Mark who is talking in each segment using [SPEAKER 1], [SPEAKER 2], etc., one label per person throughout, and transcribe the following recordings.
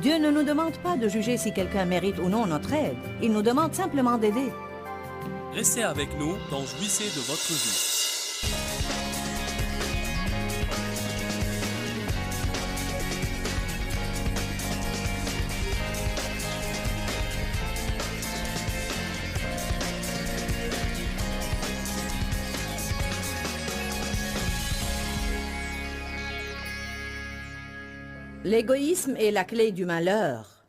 [SPEAKER 1] Dieu ne nous demande pas de juger si quelqu'un mérite ou non notre aide. Il nous demande simplement d'aider.
[SPEAKER 2] Restez avec nous dans Jouissez de votre vie.
[SPEAKER 1] L'égoïsme est la clé du malheur.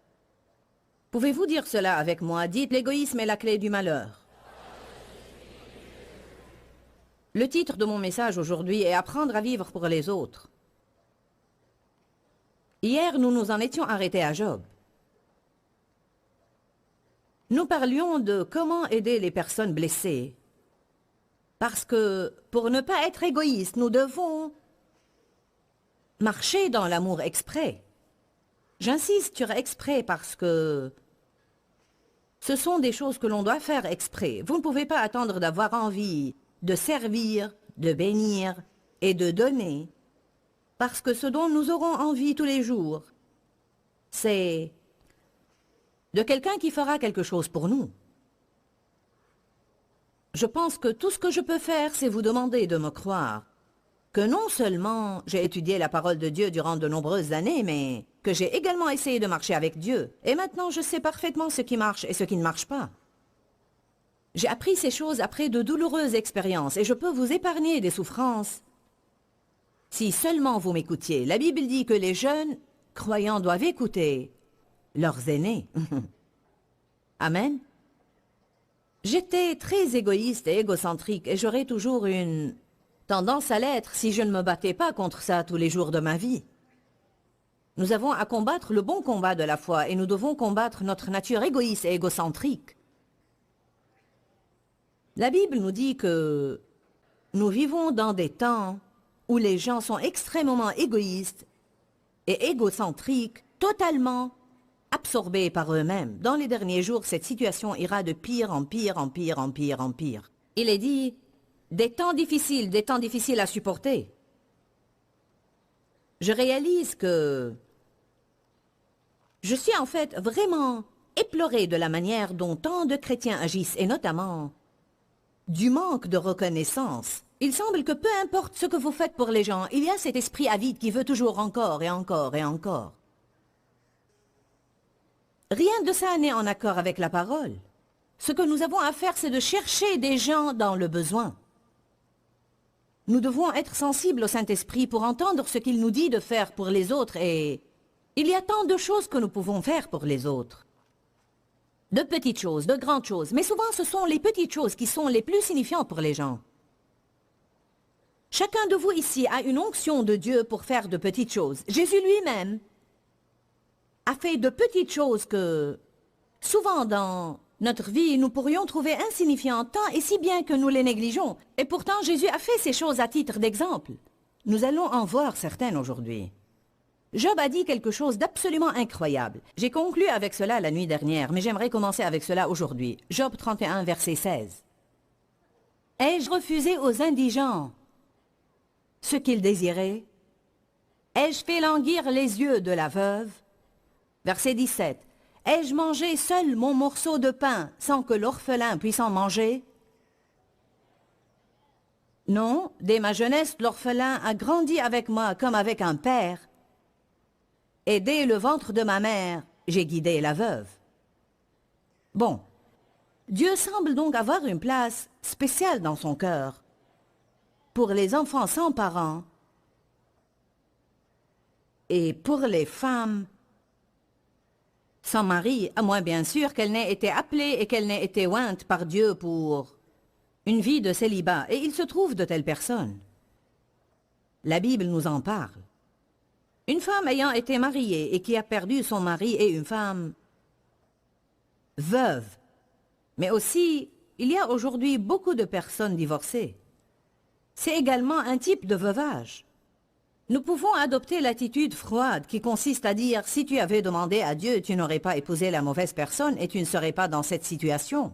[SPEAKER 1] Pouvez-vous dire cela avec moi? Dites, l'égoïsme est la clé du malheur. Le titre de mon message aujourd'hui est « Apprendre à vivre pour les autres ». Hier, nous nous en étions arrêtés à Job. Nous parlions de comment aider les personnes blessées. Parce que, pour ne pas être égoïste, nous devons marcher dans l'amour exprès. J'insiste sur exprès parce que ce sont des choses que l'on doit faire exprès. Vous ne pouvez pas attendre d'avoir envie de servir, de bénir et de donner. Parce que ce dont nous aurons envie tous les jours, c'est de quelqu'un qui fera quelque chose pour nous. Je pense que tout ce que je peux faire, c'est vous demander de me croire. Que non seulement j'ai étudié la parole de Dieu durant de nombreuses années, mais que j'ai également essayé de marcher avec Dieu. Et maintenant, je sais parfaitement ce qui marche et ce qui ne marche pas. J'ai appris ces choses après de douloureuses expériences et je peux vous épargner des souffrances. Si seulement vous m'écoutiez, la Bible dit que les jeunes croyants doivent écouter leurs aînés. Amen. J'étais très égoïste et égocentrique et j'aurais toujours une tendance à l'être si je ne me battais pas contre ça tous les jours de ma vie. Nous avons à combattre le bon combat de la foi et nous devons combattre notre nature égoïste et égocentrique. La Bible nous dit que nous vivons dans des temps où les gens sont extrêmement égoïstes et égocentriques, totalement absorbés par eux-mêmes. Dans les derniers jours, cette situation ira de pire en pire, en pire, en pire, en pire. Il est dit des temps difficiles à supporter. Je réalise que je suis en fait vraiment éplorée de la manière dont tant de chrétiens agissent, et notamment du manque de reconnaissance. Il semble que peu importe ce que vous faites pour les gens, il y a cet esprit avide qui veut toujours encore et encore et encore. Rien de ça n'est en accord avec la parole. Ce que nous avons à faire, c'est de chercher des gens dans le besoin. Nous devons être sensibles au Saint-Esprit pour entendre ce qu'il nous dit de faire pour les autres et il y a tant de choses que nous pouvons faire pour les autres. De petites choses, de grandes choses, mais souvent ce sont les petites choses qui sont les plus signifiantes pour les gens. Chacun de vous ici a une onction de Dieu pour faire de petites choses. Jésus lui-même a fait de petites choses que, souvent dans notre vie, nous pourrions trouver insignifiantes tant et si bien que nous les négligeons. Et pourtant, Jésus a fait ces choses à titre d'exemple. Nous allons en voir certaines aujourd'hui. Job a dit quelque chose d'absolument incroyable. J'ai conclu avec cela la nuit dernière, mais j'aimerais commencer avec cela aujourd'hui. Job 31, verset 16. « Ai-je refusé aux indigents ce qu'ils désiraient? Ai-je fait languir les yeux de la veuve? » Verset 17. « Ai-je mangé seul mon morceau de pain sans que l'orphelin puisse en manger? Non, dès ma jeunesse, l'orphelin a grandi avec moi comme avec un père. Et dès le ventre de ma mère, j'ai guidé la veuve. » Bon, Dieu semble donc avoir une place spéciale dans son cœur pour les enfants sans parents et pour les femmes sans mari, à moins bien sûr qu'elle n'ait été appelée et qu'elle n'ait été ointe par Dieu pour une vie de célibat. Et il se trouve de telles personnes. La Bible nous en parle. Une femme ayant été mariée et qui a perdu son mari et une femme veuve. Mais aussi, il y a aujourd'hui beaucoup de personnes divorcées. C'est également un type de veuvage. Nous pouvons adopter l'attitude froide qui consiste à dire « si tu avais demandé à Dieu, tu n'aurais pas épousé la mauvaise personne et tu ne serais pas dans cette situation. »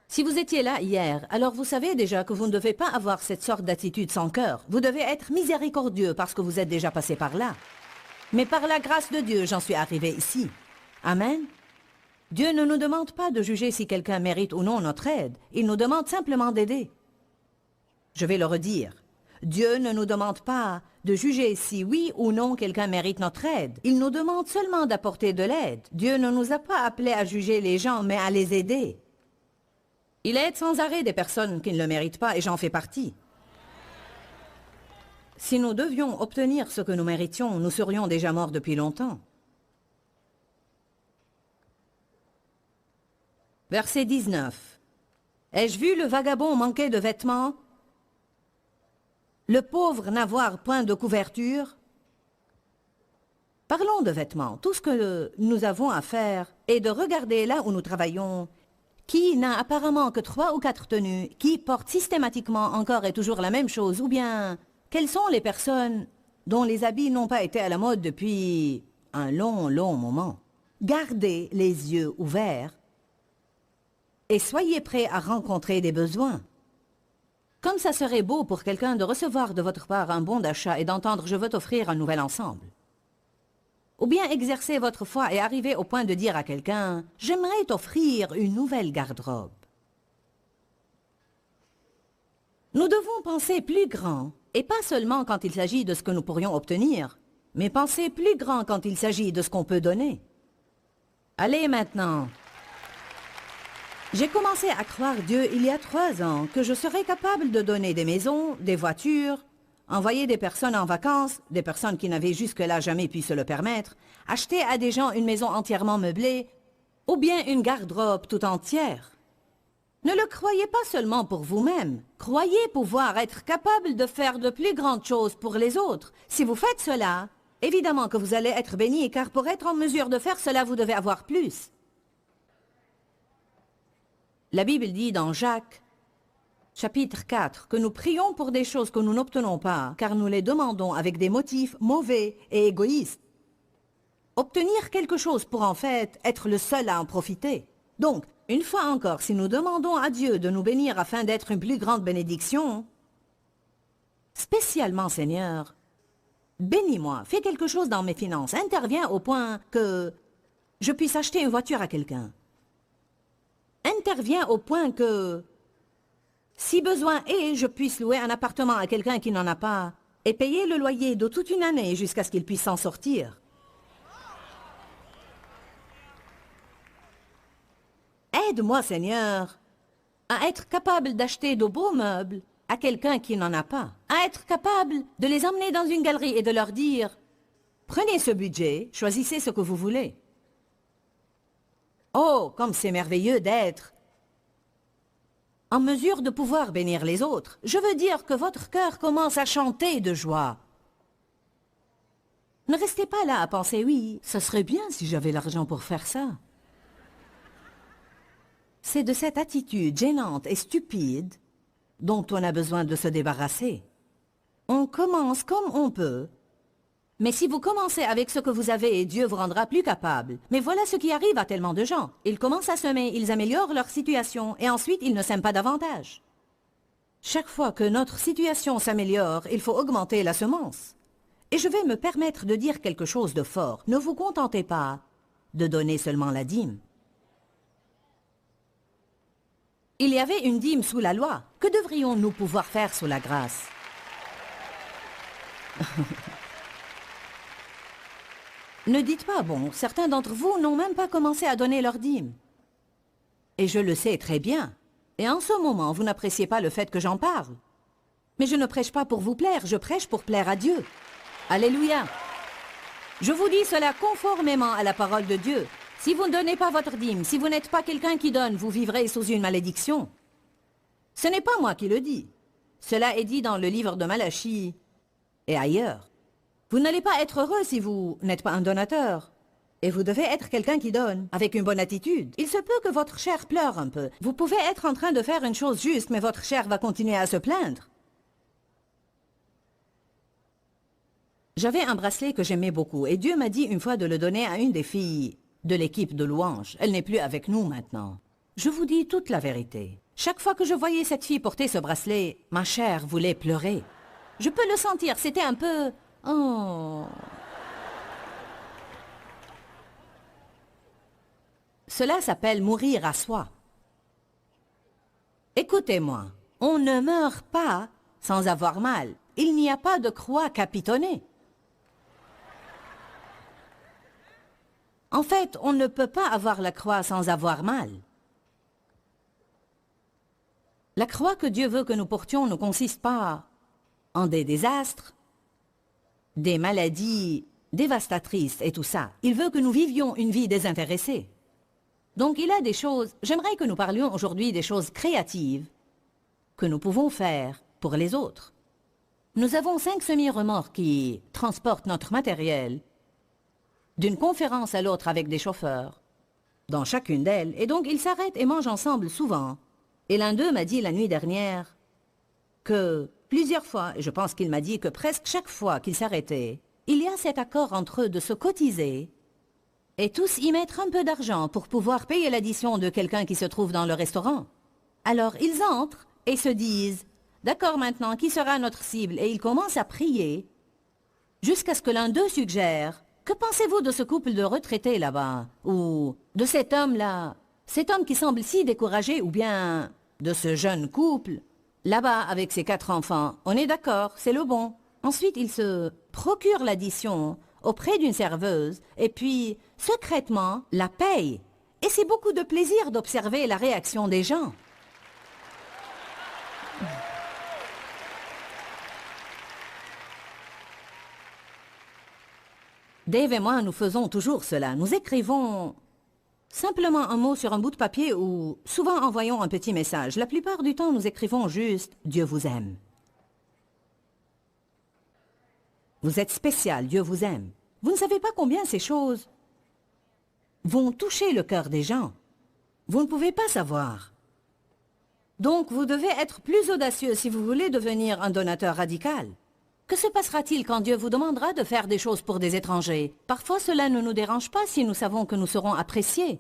[SPEAKER 1] Si vous étiez là hier, alors vous savez déjà que vous ne devez pas avoir cette sorte d'attitude sans cœur. Vous devez être miséricordieux parce que vous êtes déjà passé par là. Mais par la grâce de Dieu, j'en suis arrivé ici. Amen. Dieu ne nous demande pas de juger si quelqu'un mérite ou non notre aide. Il nous demande simplement d'aider. Je vais le redire. Dieu ne nous demande pas de juger si oui ou non quelqu'un mérite notre aide. Il nous demande seulement d'apporter de l'aide. Dieu ne nous a pas appelés à juger les gens, mais à les aider. Il aide sans arrêt des personnes qui ne le méritent pas, et j'en fais partie. Si nous devions obtenir ce que nous méritions, nous serions déjà morts depuis longtemps. Verset 19. Ai-je vu le vagabond manquer de vêtements, le pauvre n'avoir point de couverture? Parlons de vêtements. Tout ce que nous avons à faire est de regarder là où nous travaillons, qui n'a apparemment que 3 ou 4 tenues, qui porte systématiquement encore et toujours la même chose, ou bien quelles sont les personnes dont les habits n'ont pas été à la mode depuis un long moment. Gardez les yeux ouverts et soyez prêts à rencontrer des besoins. Comme ça serait beau pour quelqu'un de recevoir de votre part un bon d'achat et d'entendre « je veux t'offrir un nouvel ensemble ». Ou bien exercer votre foi et arriver au point de dire à quelqu'un « j'aimerais t'offrir une nouvelle garde-robe ». Nous devons penser plus grand, et pas seulement quand il s'agit de ce que nous pourrions obtenir, mais penser plus grand quand il s'agit de ce qu'on peut donner. Allez maintenant. J'ai commencé à croire Dieu il y a 3 ans que je serais capable de donner des maisons, des voitures, envoyer des personnes en vacances, des personnes qui n'avaient jusque-là jamais pu se le permettre, acheter à des gens une maison entièrement meublée, ou bien une garde-robe tout entière. Ne le croyez pas seulement pour vous-même. Croyez pouvoir être capable de faire de plus grandes choses pour les autres. Si vous faites cela, évidemment que vous allez être bénis, car pour être en mesure de faire cela, vous devez avoir plus. La Bible dit dans Jacques, chapitre 4, que nous prions pour des choses que nous n'obtenons pas, car nous les demandons avec des motifs mauvais et égoïstes. Obtenir quelque chose pour en fait être le seul à en profiter. Donc, une fois encore, si nous demandons à Dieu de nous bénir afin d'être une plus grande bénédiction, spécialement Seigneur, bénis-moi, fais quelque chose dans mes finances, interviens au point que je puisse acheter une voiture à quelqu'un. Interviens au point que, si besoin est, je puisse louer un appartement à quelqu'un qui n'en a pas et payer le loyer de toute une année jusqu'à ce qu'il puisse s'en sortir. Aide-moi, Seigneur, à être capable d'acheter de beaux meubles à quelqu'un qui n'en a pas, à être capable de les emmener dans une galerie et de leur dire « Prenez ce budget, choisissez ce que vous voulez. » Oh, comme c'est merveilleux d'être en mesure de pouvoir bénir les autres. Je veux dire que votre cœur commence à chanter de joie. Ne restez pas là à penser « Oui, ça serait bien si j'avais l'argent pour faire ça. » C'est de cette attitude gênante et stupide dont on a besoin de se débarrasser. On commence comme on peut, mais si vous commencez avec ce que vous avez, Dieu vous rendra plus capable. Mais voilà ce qui arrive à tellement de gens. Ils commencent à semer, ils améliorent leur situation, et ensuite ils ne sèment pas davantage. Chaque fois que notre situation s'améliore, il faut augmenter la semence. Et je vais me permettre de dire quelque chose de fort. Ne vous contentez pas de donner seulement la dîme. Il y avait une dîme sous la loi. Que devrions-nous pouvoir faire sous la grâce? Ne dites pas, bon, certains d'entre vous n'ont même pas commencé à donner leur dîme. Et je le sais très bien. Et en ce moment, vous n'appréciez pas le fait que j'en parle. Mais je ne prêche pas pour vous plaire, je prêche pour plaire à Dieu. Alléluia. Je vous dis cela conformément à la parole de Dieu. Si vous ne donnez pas votre dîme, si vous n'êtes pas quelqu'un qui donne, vous vivrez sous une malédiction. Ce n'est pas moi qui le dis. Cela est dit dans le livre de Malachie et ailleurs. Vous n'allez pas être heureux si vous n'êtes pas un donateur. Et vous devez être quelqu'un qui donne, avec une bonne attitude. Il se peut que votre chair pleure un peu. Vous pouvez être en train de faire une chose juste, mais votre chair va continuer à se plaindre. J'avais un bracelet que j'aimais beaucoup, et Dieu m'a dit une fois de le donner à une des filles de l'équipe de louanges. Elle n'est plus avec nous maintenant. Je vous dis toute la vérité. Chaque fois que je voyais cette fille porter ce bracelet, ma chair voulait pleurer. Je peux le sentir, c'était un peu... Oh. Cela s'appelle mourir à soi. Écoutez-moi, on ne meurt pas sans avoir mal. Il n'y a pas de croix capitonnée. En fait, on ne peut pas avoir la croix sans avoir mal. La croix que Dieu veut que nous portions ne consiste pas en des désastres, des maladies dévastatrices et tout ça. Il veut que nous vivions une vie désintéressée. Donc il a des choses, j'aimerais que nous parlions aujourd'hui des choses créatives que nous pouvons faire pour les autres. Nous avons 5 semi-remorques qui transportent notre matériel d'une conférence à l'autre avec des chauffeurs dans chacune d'elles, et donc ils s'arrêtent et mangent ensemble souvent. Et l'un d'eux m'a dit la nuit dernière que plusieurs fois, et je pense qu'il m'a dit que presque chaque fois qu'ils s'arrêtaient, il y a cet accord entre eux de se cotiser et tous y mettre un peu d'argent pour pouvoir payer l'addition de quelqu'un qui se trouve dans le restaurant. Alors ils entrent et se disent « D'accord, maintenant, qui sera notre cible ?» Et ils commencent à prier jusqu'à ce que l'un d'eux suggère « Que pensez-vous de ce couple de retraités là-bas ?» Ou de cet homme-là, cet homme qui semble si découragé, ou bien de ce jeune couple là-bas avec ses 4 enfants. On est d'accord, c'est le bon. Ensuite, ils se procurent l'addition auprès d'une serveuse et puis, secrètement, la payent. Et c'est beaucoup de plaisir d'observer la réaction des gens. Dave et moi, nous faisons toujours cela. Nous écrivons simplement un mot sur un bout de papier ou souvent envoyons un petit message. La plupart du temps, nous écrivons juste « Dieu vous aime ». Vous êtes spécial, Dieu vous aime. Vous ne savez pas combien ces choses vont toucher le cœur des gens. Vous ne pouvez pas savoir. Donc, vous devez être plus audacieux si vous voulez devenir un donateur radical. Que se passera-t-il quand Dieu vous demandera de faire des choses pour des étrangers? Parfois, cela ne nous dérange pas si nous savons que nous serons appréciés.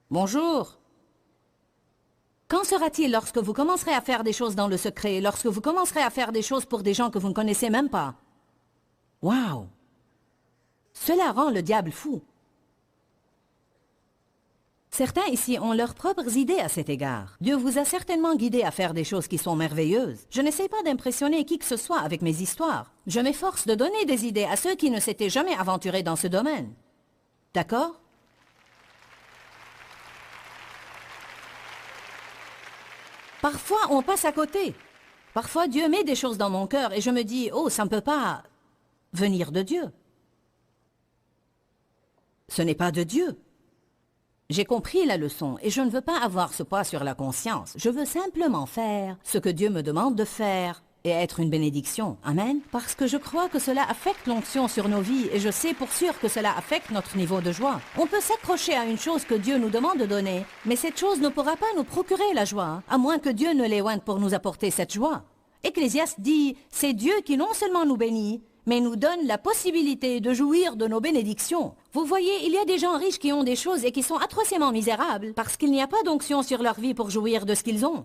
[SPEAKER 1] Bonjour. Qu'en sera-t-il lorsque vous commencerez à faire des choses dans le secret, lorsque vous commencerez à faire des choses pour des gens que vous ne connaissez même pas? Waouh! Cela rend le diable fou. Certains ici ont leurs propres idées à cet égard. Dieu vous a certainement guidé à faire des choses qui sont merveilleuses. Je n'essaie pas d'impressionner qui que ce soit avec mes histoires. Je m'efforce de donner des idées à ceux qui ne s'étaient jamais aventurés dans ce domaine. D'accord? Parfois, on passe à côté. Parfois, Dieu met des choses dans mon cœur et je me dis « Oh, ça ne peut pas venir de Dieu. » Ce n'est pas de Dieu. J'ai compris la leçon et je ne veux pas avoir ce poids sur la conscience. Je veux simplement faire ce que Dieu me demande de faire et être une bénédiction. Amen. Parce que je crois que cela affecte l'onction sur nos vies et je sais pour sûr que cela affecte notre niveau de joie. On peut s'accrocher à une chose que Dieu nous demande de donner, mais cette chose ne pourra pas nous procurer la joie, à moins que Dieu ne l'éoigne pour nous apporter cette joie. Ecclésiaste dit, c'est Dieu qui non seulement nous bénit, mais nous donne la possibilité de jouir de nos bénédictions. Vous voyez, il y a des gens riches qui ont des choses et qui sont atrocement misérables parce qu'il n'y a pas d'onction sur leur vie pour jouir de ce qu'ils ont.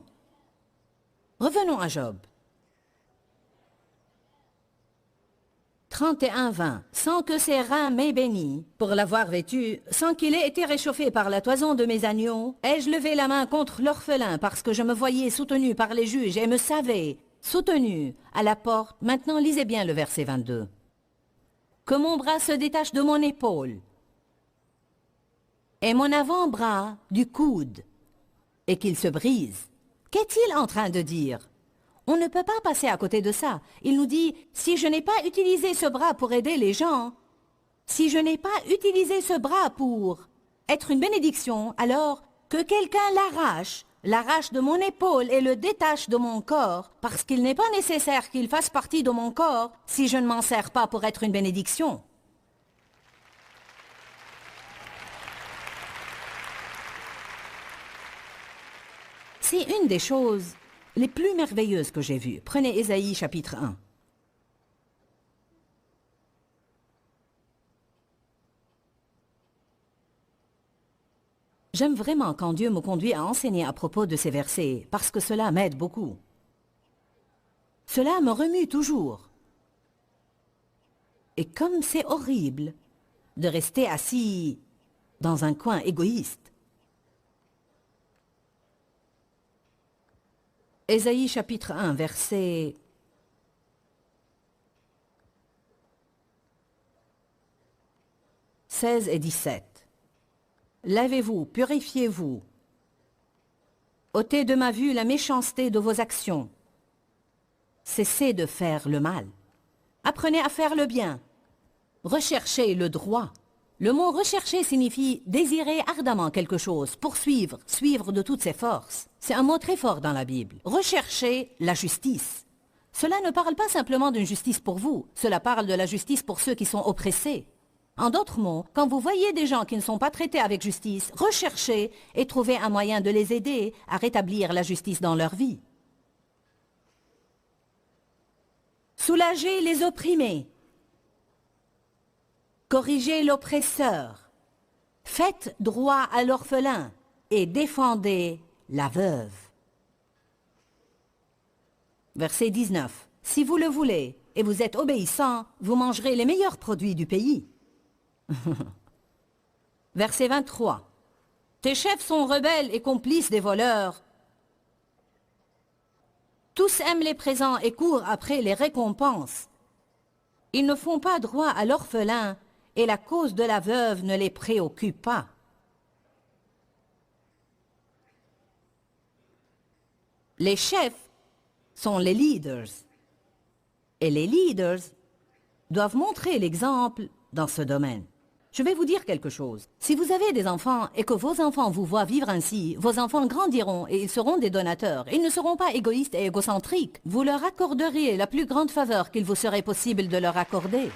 [SPEAKER 1] Revenons à Job. 31-20. Sans que ses reins m'aient béni, pour l'avoir vêtu, sans qu'il ait été réchauffé par la toison de mes agneaux, ai-je levé la main contre l'orphelin parce que je me voyais soutenu par les juges et me savais soutenu à la porte. Maintenant, lisez bien le verset 22. Que mon bras se détache de mon épaule et mon avant-bras du coude et qu'il se brise. Qu'est-il en train de dire? On ne peut pas passer à côté de ça. Il nous dit, si je n'ai pas utilisé ce bras pour aider les gens, si je n'ai pas utilisé ce bras pour être une bénédiction, alors que quelqu'un l'arrache de mon épaule et le détache de mon corps, parce qu'il n'est pas nécessaire qu'il fasse partie de mon corps si je ne m'en sers pas pour être une bénédiction. C'est une des choses les plus merveilleuses que j'ai vues. Prenez Ésaïe chapitre 1. J'aime vraiment quand Dieu me conduit à enseigner à propos de ces versets, parce que cela m'aide beaucoup. Cela me remue toujours. Et comme c'est horrible de rester assis dans un coin égoïste. Ésaïe chapitre 1, versets 16 et 17. Lavez-vous, purifiez-vous. Ôtez de ma vue la méchanceté de vos actions. Cessez de faire le mal. Apprenez à faire le bien. Recherchez le droit. Le mot rechercher signifie désirer ardemment quelque chose, poursuivre, suivre de toutes ses forces. C'est un mot très fort dans la Bible. Recherchez la justice. Cela ne parle pas simplement d'une justice pour vous, cela parle de la justice pour ceux qui sont oppressés. En d'autres mots, quand vous voyez des gens qui ne sont pas traités avec justice, recherchez et trouvez un moyen de les aider à rétablir la justice dans leur vie. Soulagez les opprimés. Corrigez l'oppresseur. Faites droit à l'orphelin et défendez la veuve. Verset 19. Si vous le voulez et vous êtes obéissant, vous mangerez les meilleurs produits du pays. Verset 23. Tes chefs sont rebelles et complices des voleurs. Tous aiment les présents et courent après les récompenses. Ils ne font pas droit à l'orphelin et la cause de la veuve ne les préoccupe pas. Les chefs sont les leaders. Et les leaders doivent montrer l'exemple dans ce domaine. Je vais vous dire quelque chose. Si vous avez des enfants et que vos enfants vous voient vivre ainsi, vos enfants grandiront et ils seront des donateurs. Ils ne seront pas égoïstes et égocentriques. Vous leur accorderez la plus grande faveur qu'il vous serait possible de leur accorder.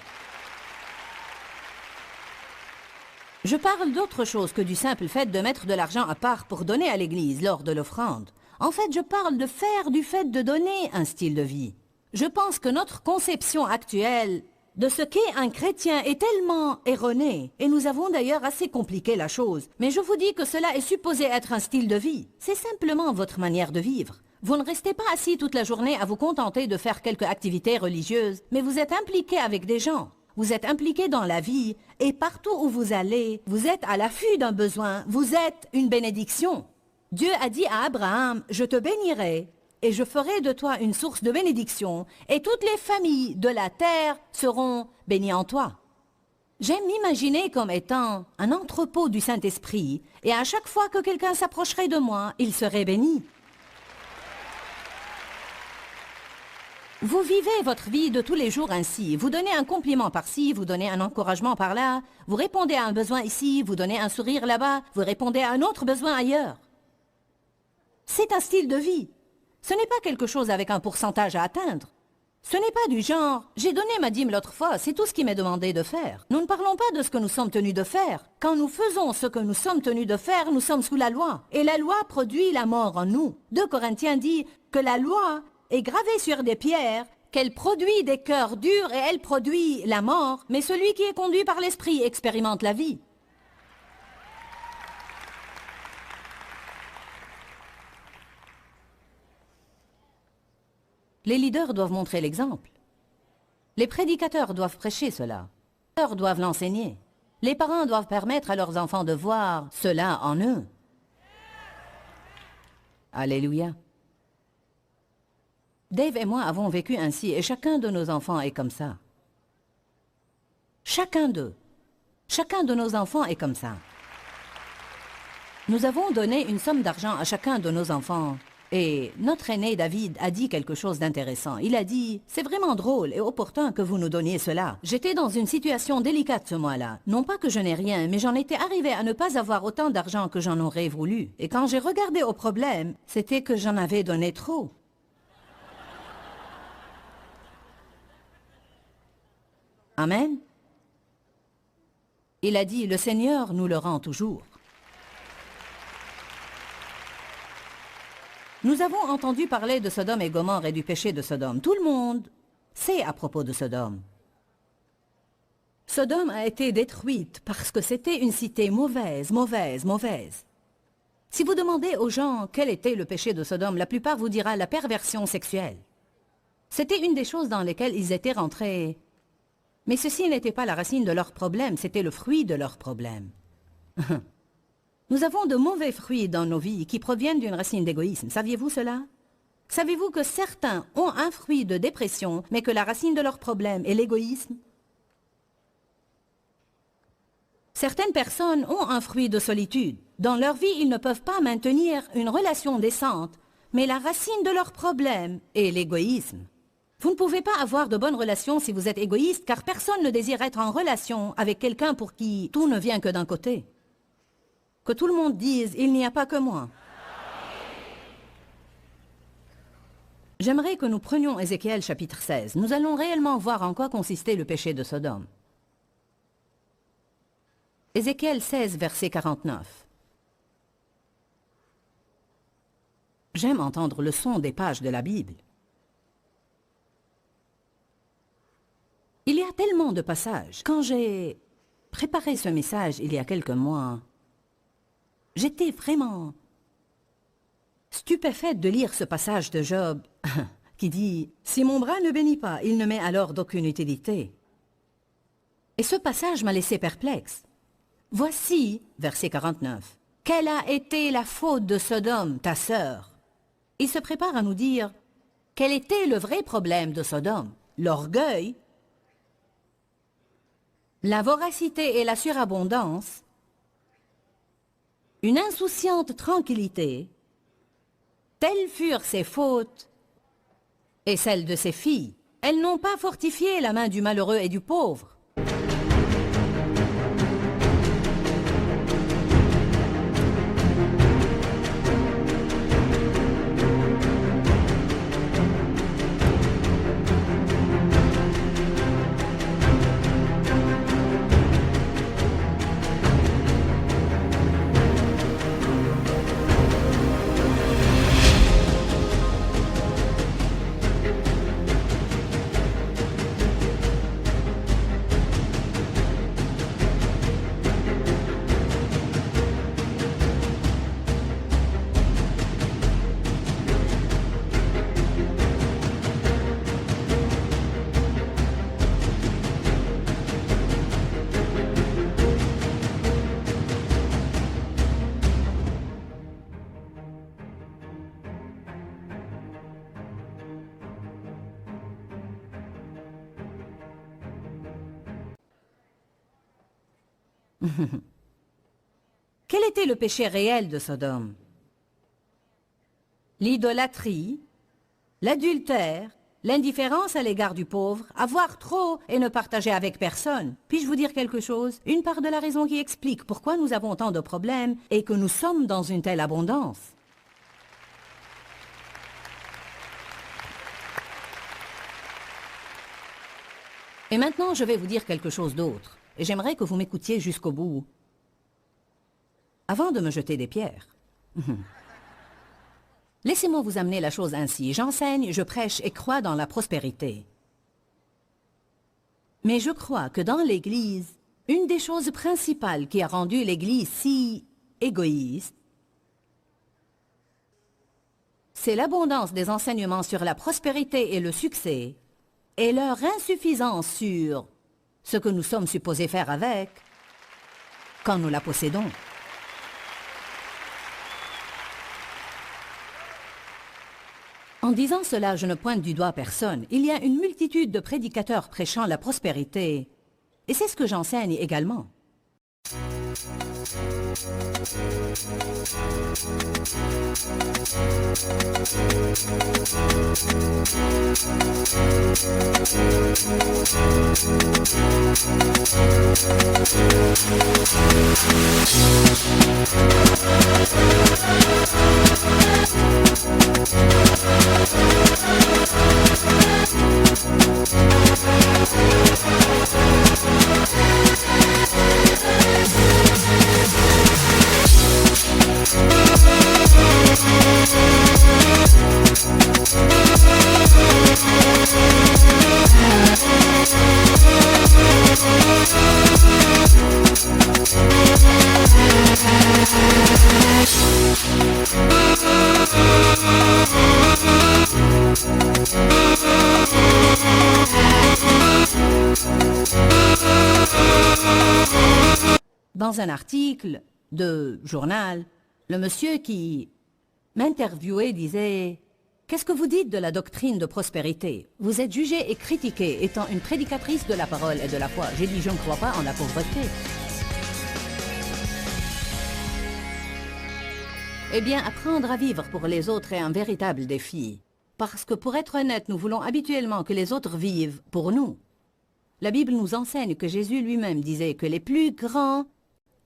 [SPEAKER 1] Je parle d'autre chose que du simple fait de mettre de l'argent à part pour donner à l'Église lors de l'offrande. En fait, je parle de faire du fait de donner un style de vie. Je pense que notre conception actuelle de ce qu'est un chrétien est tellement erronée, et nous avons d'ailleurs assez compliqué la chose. Mais je vous dis que cela est supposé être un style de vie. C'est simplement votre manière de vivre. Vous ne restez pas assis toute la journée à vous contenter de faire quelques activités religieuses, mais vous êtes impliqué avec des gens. Vous êtes impliqué dans la vie, et partout où vous allez, vous êtes à l'affût d'un besoin, vous êtes une bénédiction. Dieu a dit à Abraham, « Je te bénirai, et je ferai de toi une source de bénédiction, et toutes les familles de la terre seront bénies en toi. » J'aime m'imaginer comme étant un entrepôt du Saint-Esprit, et à chaque fois que quelqu'un s'approcherait de moi, il serait béni. Vous vivez votre vie de tous les jours ainsi. Vous donnez un compliment par-ci, vous donnez un encouragement par-là, vous répondez à un besoin ici, vous donnez un sourire là-bas, vous répondez à un autre besoin ailleurs. C'est un style de vie. Ce n'est pas quelque chose avec un pourcentage à atteindre. Ce n'est pas du genre « j'ai donné ma dîme l'autre fois, c'est tout ce qui m'est demandé de faire ». Nous ne parlons pas de ce que nous sommes tenus de faire. Quand nous faisons ce que nous sommes tenus de faire, nous sommes sous la loi. Et la loi produit la mort en nous. 2 Corinthiens dit que la loi est gravée sur des pierres, qu'elle produit des cœurs durs et elle produit la mort, mais celui qui est conduit par l'Esprit expérimente la vie. Les leaders doivent montrer l'exemple. Les prédicateurs doivent prêcher cela. Les pasteurs doivent l'enseigner. Les parents doivent permettre à leurs enfants de voir cela en eux. Alléluia. Dave et moi avons vécu ainsi et chacun de nos enfants est comme ça. Chacun d'eux. Chacun de nos enfants est comme ça. Nous avons donné une somme d'argent à chacun de nos enfants. Et notre aîné David a dit quelque chose d'intéressant. Il a dit « C'est vraiment drôle et opportun que vous nous donniez cela. J'étais dans une situation délicate ce mois-là. Non pas que je n'ai rien, mais j'en étais arrivé à ne pas avoir autant d'argent que j'en aurais voulu. Et quand j'ai regardé au problème, c'était que j'en avais donné trop. » Amen. Il a dit « Le Seigneur nous le rend toujours. » Nous avons entendu parler de Sodome et Gomorrhe et du péché de Sodome. Tout le monde sait à propos de Sodome. Sodome a été détruite parce que c'était une cité mauvaise, mauvaise, mauvaise. Si vous demandez aux gens quel était le péché de Sodome, la plupart vous dira la perversion sexuelle. C'était une des choses dans lesquelles ils étaient rentrés. Mais ceci n'était pas la racine de leur problème, c'était le fruit de leur problème. Nous avons de mauvais fruits dans nos vies qui proviennent d'une racine d'égoïsme. Saviez-vous cela? Savez-vous que certains ont un fruit de dépression, mais que la racine de leur problème est l'égoïsme? Certaines personnes ont un fruit de solitude. Dans leur vie, ils ne peuvent pas maintenir une relation décente, mais la racine de leur problème est l'égoïsme. Vous ne pouvez pas avoir de bonnes relations si vous êtes égoïste, car personne ne désire être en relation avec quelqu'un pour qui tout ne vient que d'un côté. Que tout le monde dise « il n'y a pas que moi ». J'aimerais que nous prenions Ézéchiel chapitre 16. Nous allons réellement voir en quoi consistait le péché de Sodome. Ézéchiel 16, verset 49. J'aime entendre le son des pages de la Bible. Il y a tellement de passages. Quand j'ai préparé ce message il y a quelques mois, j'étais vraiment stupéfaite de lire ce passage de Job qui dit « Si mon bras ne bénit pas, il ne m'est alors d'aucune utilité. » Et ce passage m'a laissé perplexe. Voici, verset 49, « Quelle a été la faute de Sodome, ta sœur ?» Il se prépare à nous dire quel était le vrai problème de Sodome. L'orgueil, la voracité et la surabondance, une insouciante tranquillité, telles furent ses fautes et celles de ses filles. Elles n'ont pas fortifié la main du malheureux et du pauvre. Quel était le péché réel de Sodome? L'idolâtrie, l'adultère, l'indifférence à l'égard du pauvre, avoir trop et ne partager avec personne. Puis-je vous dire quelque chose? Une part de la raison qui explique pourquoi nous avons tant de problèmes et que nous sommes dans une telle abondance. Et maintenant, je vais vous dire quelque chose d'autre. Et j'aimerais que vous m'écoutiez jusqu'au bout. Avant de me jeter des pierres. Laissez-moi vous amener la chose ainsi. J'enseigne, je prêche et crois dans la prospérité. Mais je crois que dans l'Église, une des choses principales qui a rendu l'Église si égoïste, c'est l'abondance des enseignements sur la prospérité et le succès, et leur insuffisance sur ce que nous sommes supposés faire avec quand nous la possédons. En disant cela, je ne pointe du doigt personne. Il y a une multitude de prédicateurs prêchant la prospérité, et c'est ce que j'enseigne également. Dans un article de journal, le monsieur qui m'interviewait disait « Qu'est-ce que vous dites de la doctrine de prospérité? Vous êtes jugée et critiquée étant une prédicatrice de la parole et de la foi. » J'ai dit « Je ne crois pas en la pauvreté. » Eh bien, apprendre à vivre pour les autres est un véritable défi. Parce que pour être honnête, nous voulons habituellement que les autres vivent pour nous. La Bible nous enseigne que Jésus lui-même disait que les plus grands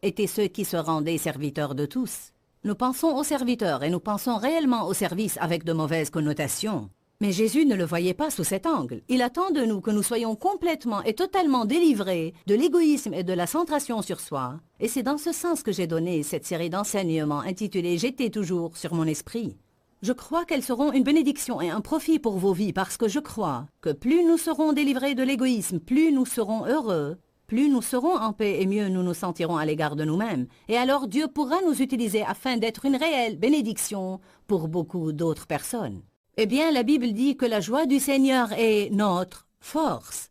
[SPEAKER 1] étaient ceux qui se rendaient serviteurs de tous. Nous pensons aux serviteurs et nous pensons réellement au service avec de mauvaises connotations. Mais Jésus ne le voyait pas sous cet angle. Il attend de nous que nous soyons complètement et totalement délivrés de l'égoïsme et de la centration sur soi. Et c'est dans ce sens que j'ai donné cette série d'enseignements intitulée « J'étais toujours sur mon esprit ». Je crois qu'elles seront une bénédiction et un profit pour vos vies parce que je crois que plus nous serons délivrés de l'égoïsme, plus nous serons heureux, plus nous serons en paix et mieux nous nous sentirons à l'égard de nous-mêmes. Et alors Dieu pourra nous utiliser afin d'être une réelle bénédiction pour beaucoup d'autres personnes. Eh bien, la Bible dit que la joie du Seigneur est notre force.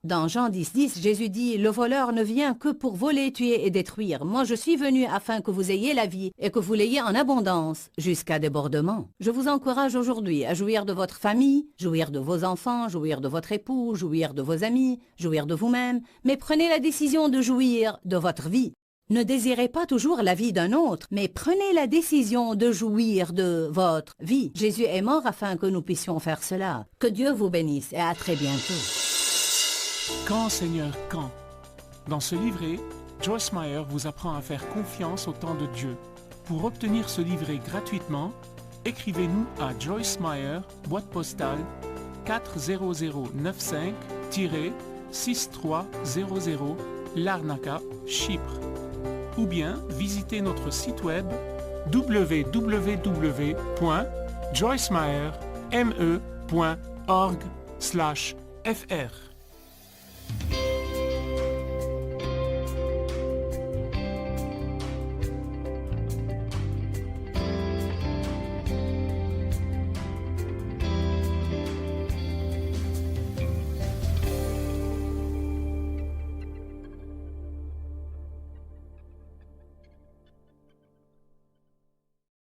[SPEAKER 1] Dans Jean 10,10, Jésus dit « Le voleur ne vient que pour voler, tuer et détruire. Moi, je suis venu afin que vous ayez la vie et que vous l'ayez en abondance, jusqu'à débordement. » Je vous encourage aujourd'hui à jouir de votre famille, jouir de vos enfants, jouir de votre époux, jouir de vos amis, jouir de vous-même, mais prenez la décision de jouir de votre vie. Ne désirez pas toujours la vie d'un autre, mais prenez la décision de jouir de votre vie. Jésus est mort afin que nous puissions faire cela. Que Dieu vous bénisse et à très bientôt.
[SPEAKER 3] Quand, Seigneur, quand? Dans ce livret, Joyce Meyer vous apprend à faire confiance au temps de Dieu. Pour obtenir ce livret gratuitement, écrivez-nous à Joyce Meyer, boîte postale 40095-6300, Larnaca, Chypre. Ou bien visitez notre site web www.joycemeyer.org/fr.